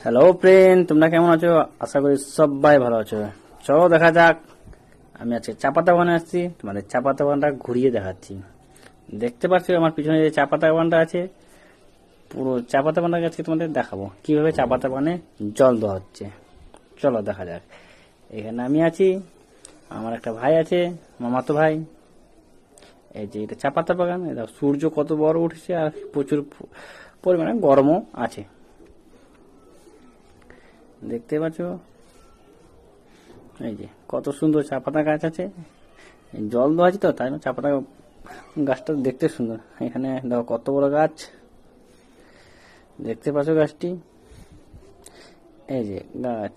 Hello friend, তোমরা কেমন আছো? আশা করি সবাই ভালো আছো। চলো দেখা যাক, আমি আজকে চা পাতা বাগানে আসছি, তোমাদের চা পাতা বাগানটা ঘুরিয়ে দেখাচ্ছি। দেখতে পাচ্ছ আমার পিছনে যে চা পাতা বাগানটা আছে, পুরো চা পাতা বাগানটা আজকে তোমাদের দেখাবো কিভাবে চা পাতা বাগানে জল দেওয়া হচ্ছে। চলো দেখা যাক। এখানে আমি আছি, আমার একটা ভাই আছে, মামাতো ভাই। এই যে এটা চা পাতা বাগান, এটা সূর্য কত বড় উঠেছে আর প্রচুর পরিমাণে গরমও আছে, দেখতে পাচ্ছ। এই যে কত সুন্দর চা পাতা গাছ আছে, জল দেওয়া আছে তো তাই চা পাতা গাছটা দেখতে সুন্দর। এখানে দেখো কত বড় গাছ, দেখতে পাচ্ছ গাছটি। এই যে গাছ,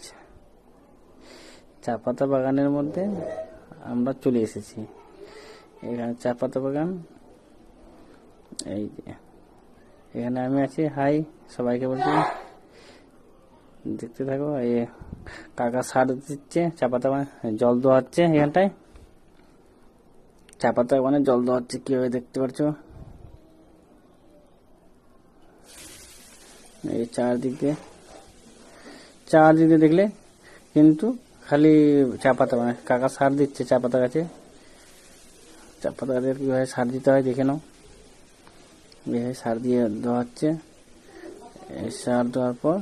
চা পাতা বাগানের মধ্যে আমরা চলে এসেছি। এখানে চা পাতা বাগান, এই যে এখানে আমি আছি। হাই সবাইকে বলছি, দেখতে থাকো। এই কাকা সার দিচ্ছে, চা পাতা জল দেওয়া হচ্ছে এখানটায়। চা পাতা মানে জল দেওয়া হচ্ছে কিভাবে দেখতে পাচ্ছ। এই চারদিকে দেখলে কিন্তু খালি চা পাতা, মানে কাকা সার দিচ্ছে চা পাতা গাছে। চা পাতা গাছে কিভাবে সার দিতে হয় দেখে নাও। এইভাবে সার দিয়ে দেওয়া হচ্ছে। এই সার দেওয়ার পর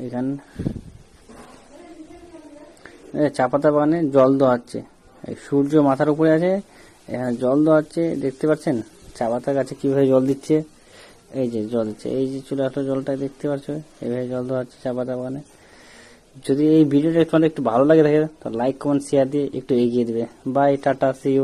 এখানে চা পাতা বাগানে জল দেওয়া হচ্ছে। এই সূর্য মাথার উপরে আছে, এখানে জল দেওয়া হচ্ছে, দেখতে পাচ্ছেন চা পাতা গাছে কিভাবে জল দিচ্ছে। এই যে জল দিচ্ছে, এই যে চলে আসলো জলটা, দেখতে পাচ্ছ এইভাবে জল দেওয়া হচ্ছে চা পাতা বাগানে। যদি এই ভিডিওটা তোমাদের একটু ভালো লাগে থাকে তো লাইক কমেন্ট শেয়ার দিয়ে একটু এগিয়ে দিবে। Bye, tata, see you.